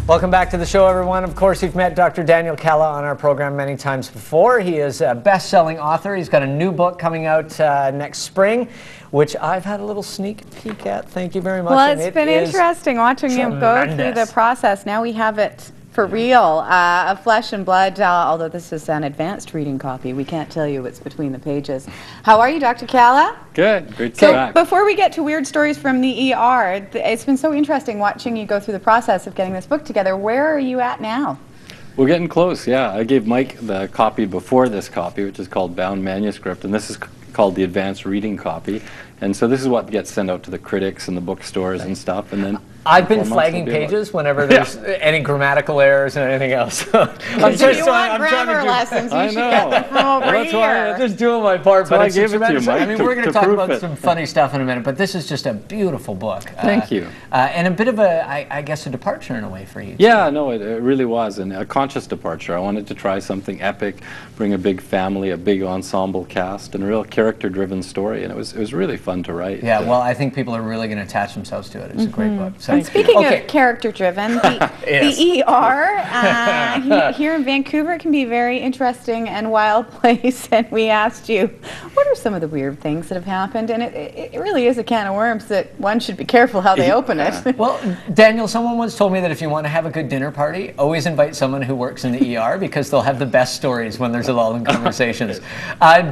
Welcome back to the show, everyone. Of course, you've met Dr. Daniel Kalla on our program many times before. He is a best-selling author. He's got a new book coming out next spring, which I've had a little sneak peek at. Thank you very much. Well, it's been interesting watching him go through the process. Now we have it for real, of flesh and blood, although this is an advanced reading copy. We can't tell you what's between the pages. How are you, Dr. Kalla? Good. Great to be back. Before we get to weird stories from the ER, it's been so interesting watching you go through the process of getting this book together. Where are you at now? We're getting close, yeah. I gave Mike the copy before this copy, which is called Bound Manuscript, and this is called the advanced reading copy. And so this is what gets sent out to the critics and the bookstores and stuff. And then I've been flagging pages whenever there's any grammatical errors and anything else. I'm grammar lessons. You should get them from over that's here. Why I'm just doing my part. But I gave it to you, Mike. I mean, we're going to talk about some funny stuff in a minute, but this is just a beautiful book. Thank you. And a bit of I guess, a departure in a way for you. Yeah, no, it really was, and a conscious departure. I wanted to try something epic, bring a big family, a big ensemble cast, and a real character-driven story, and it was really fun to write. Yeah, well, I think people are really going to attach themselves to it. It's a great book. So. And speaking of character-driven, the ER here in Vancouver can be a very interesting and wild place. And we asked you, what are some of the weird things that have happened? And it really is a can of worms that one should be careful how they open it. Well, Daniel, someone once told me that if you want to have a good dinner party, always invite someone who works in the ER because they'll have the best stories when there's a lull in conversations.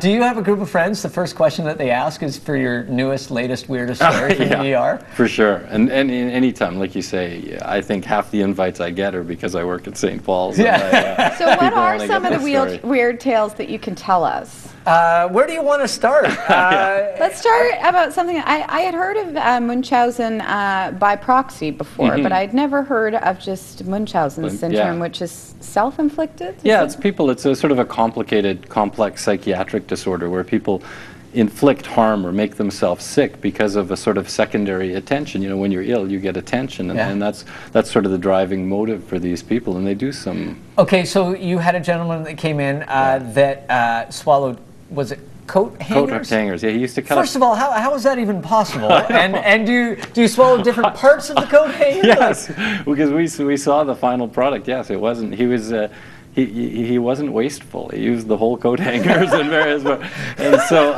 Do you have a group of friends? The first question that they ask is for your newest, latest, weirdest story from the ER? For sure. And any time, like you say, I think half the invites I get are because I work at St. Paul's. Yeah. So what are some of the weird tales that you can tell us? Where do you want to start? Let's start about something. I had heard of Munchausen by proxy before, but I'd never heard of just Munchausen syndrome, which is self-inflicted? Yeah, it's a sort of a complicated, complex psychiatric disorder where people inflict harm or make themselves sick because of a sort of secondary attention. You know, when you're ill, you get attention, and that's sort of the driving motive for these people, and they do some... Okay, so you had a gentleman that came in that swallowed, was it coat hangers? Coat hangers, yeah, he used to cut First of all, how is that even possible? and do you swallow different parts of the coat hanger? Yes, because we saw the final product. Yes, it wasn't, he was... He wasn't wasteful. He used the whole coat hangers in various ways. And so,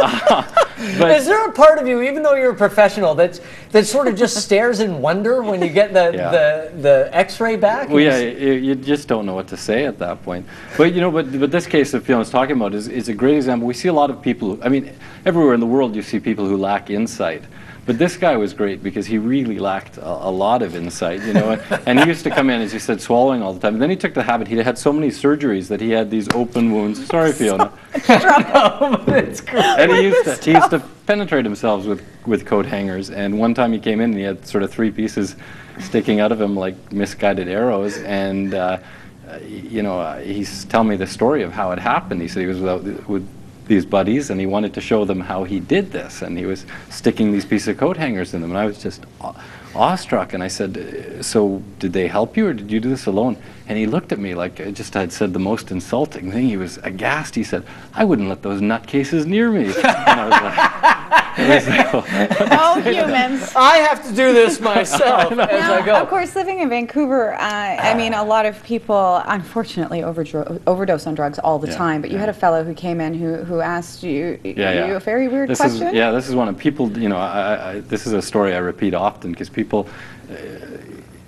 but is there a part of you, even though you're a professional, that sort of just stares in wonder when you get the X-ray back? Well, yeah, you just don't know what to say at that point. But you know, but this case that Fiona's talking about is a great example. We see a lot of people. I mean, everywhere in the world you see people who lack insight. But this guy was great because he really lacked a lot of insight, you know, and he used to come in, as you said, swallowing all the time. And then he took the habit. He had so many surgeries that he had these open wounds. Sorry, Fiona. And he used to penetrate himself with coat hangers. And one time he came in and he had sort of 3 pieces sticking out of him like misguided arrows. And you know, he's telling me the story of how it happened. He said he was with these buddies, and he wanted to show them how he did this, and he was sticking these pieces of coat hangers in them, and I was just awestruck, and I said, so did they help you, or did you do this alone? And he looked at me like I just had said the most insulting thing. He was aghast. He said, I wouldn't let those nutcases near me. And I was like, oh, humans. I have to do this myself as I go. Of course, living in Vancouver, I mean, a lot of people, unfortunately, overdose on drugs all the time. But you had a fellow who came in who asked you a very weird question. This is one of people, you know, this is a story I repeat often because people...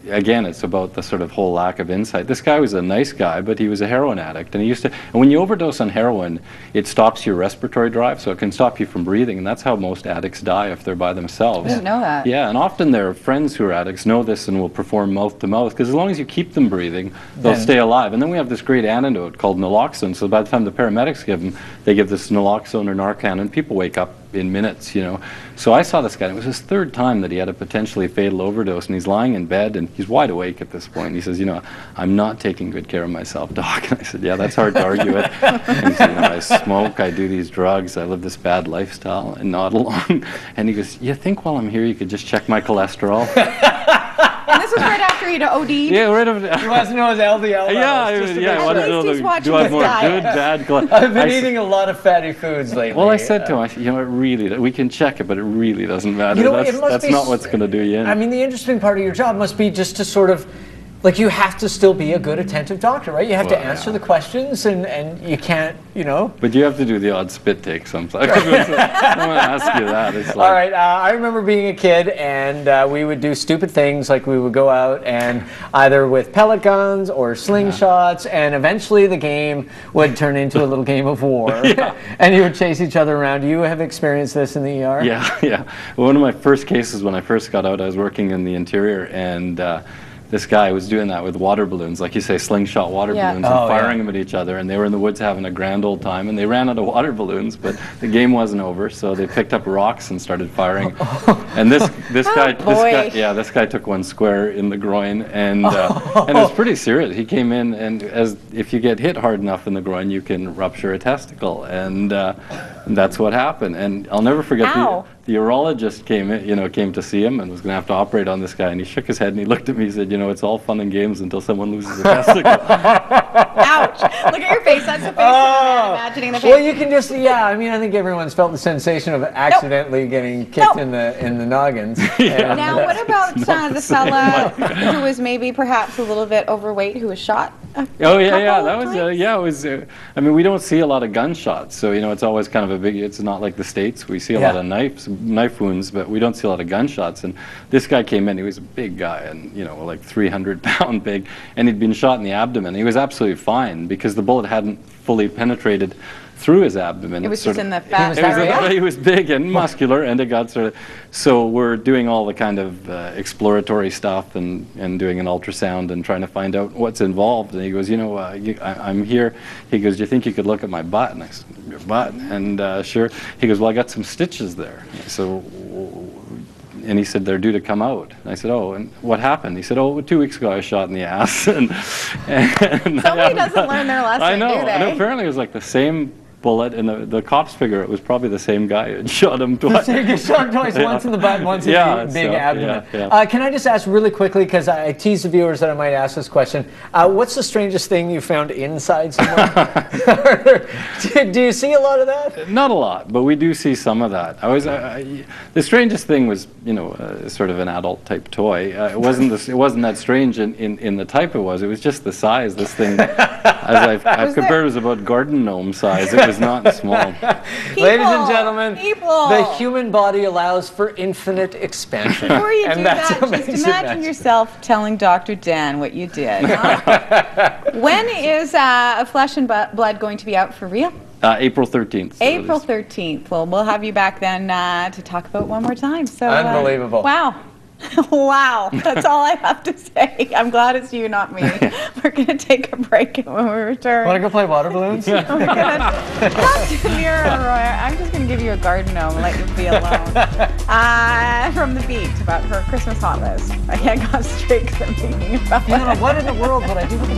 again, it's about the sort of whole lack of insight. This guy was a nice guy, but he was a heroin addict, and he used to. And when you overdose on heroin, it stops your respiratory drive, so it can stop you from breathing, and that's how most addicts die if they're by themselves. I didn't know that. Yeah, and often their friends who are addicts know this and will perform mouth to mouth, because as long as you keep them breathing, they'll stay alive. And then we have this great antidote called naloxone. So by the time the paramedics give them, they give this naloxone or Narcan, and people wake up in minutes, you know. So I saw this guy, and it was his 3rd time that he had a potentially fatal overdose, and he's lying in bed, and he's wide awake at this point. And he says, you know, I'm not taking good care of myself, Doc. And I said, yeah, that's hard to argue with. And he said, you know, I smoke, I do these drugs, I live this bad lifestyle, and nod along. And he goes, you think while I'm here you could just check my cholesterol? And this was right after he'd OD'd? Yeah, right after. He wants to know his LDL. At least he's watching do I have his more diet. good, bad cholesterol? I've been eating a lot of fatty foods lately. Well, I said to him, you know, it really, we can check it, but it really doesn't matter. You know, that's not what's going to do you in. I mean, the interesting part of your job must be just to sort of like you have to still be a good attentive doctor, right? You have to Well, answer yeah. the questions, and you can't, you know. But you have to do the odd spit take sometimes. I'm going to ask you that. It's like, All right, I remember being a kid, and we would do stupid things, like we would go out and either with pellet guns or slingshots, and eventually the game would turn into a little game of war, and you would chase each other around. Do you have experienced this in the ER? Yeah. One of my first cases when I first got out, I was working in the interior, and this guy was doing that with water balloons, like you say, slingshot water balloons, and firing them at each other. And they were in the woods having a grand old time, and they ran out of water balloons, but the game wasn't over, so they picked up rocks and started firing. And this guy took one square in the groin, and it was pretty serious. He came in, and if you get hit hard enough in the groin, you can rupture a testicle, and that's what happened. And I'll never forget the urologist came to see him and was going to have to operate on this guy, and he shook his head and he looked at me and said, it's all fun and games until someone loses a testicle. Ouch! Look at your face. That's the face I'm imagining the face. Well, you can just, I think everyone's felt the sensation of accidentally getting kicked in the noggins. Now, what about the fella who was maybe perhaps a little bit overweight who was shot? That was it was. We don't see a lot of gunshots, so it's always kind of a big. It's not like the States. We see a lot of knife wounds, but we don't see a lot of gunshots. And this guy came in. He was a big guy, and like 300-pound big, and he'd been shot in the abdomen. He was absolutely fine because the bullet hadn't fully penetrated through his abdomen. It was just in the fat area? He was big and muscular, and it got sort of... So we're doing all the kind of exploratory stuff and doing an ultrasound and trying to find out what's involved. And he goes, I'm here. He goes, do you think you could look at my butt? And I said, your butt? And sure. He goes, well, I got some stitches there. And he said, they're due to come out. And I said, oh, and what happened? He said, 2 weeks ago I was shot in the ass. and Somebody doesn't learn their lesson, I know. do they? And apparently it was like the same bullet, and the cops figure it was probably the same guy who had shot him twice. You shot him twice, once in the butt, once in the big abdomen. Can I just ask really quickly, because I teased the viewers that I might ask this question, what's the strangest thing you found inside someone? Do you see a lot of that? Not a lot, but we do see some of that. The strangest thing was, sort of an adult type toy. It wasn't that strange in the type it was. It was just the size. This thing, as I've compared, it was about garden gnome size. It was not small. Ladies and gentlemen, the human body allows for infinite expansion. Before you do that, just imagine yourself telling Dr. Dan what you did. Huh? When is Flesh and Blood going to be out for real? April 13th. April 13th. Well, we'll have you back then to talk about it one more time. So unbelievable. Wow. Wow, that's all I have to say. I'm glad it's you, not me. We're going to take a break, and when we return... Want to go play water balloons? We're going to talk to Mira and Roy. I'm just going to give you a garden gnome and let you be alone. From the beat about her Christmas hot list. I got straight because I'm thinking about it. What in the world would I do with a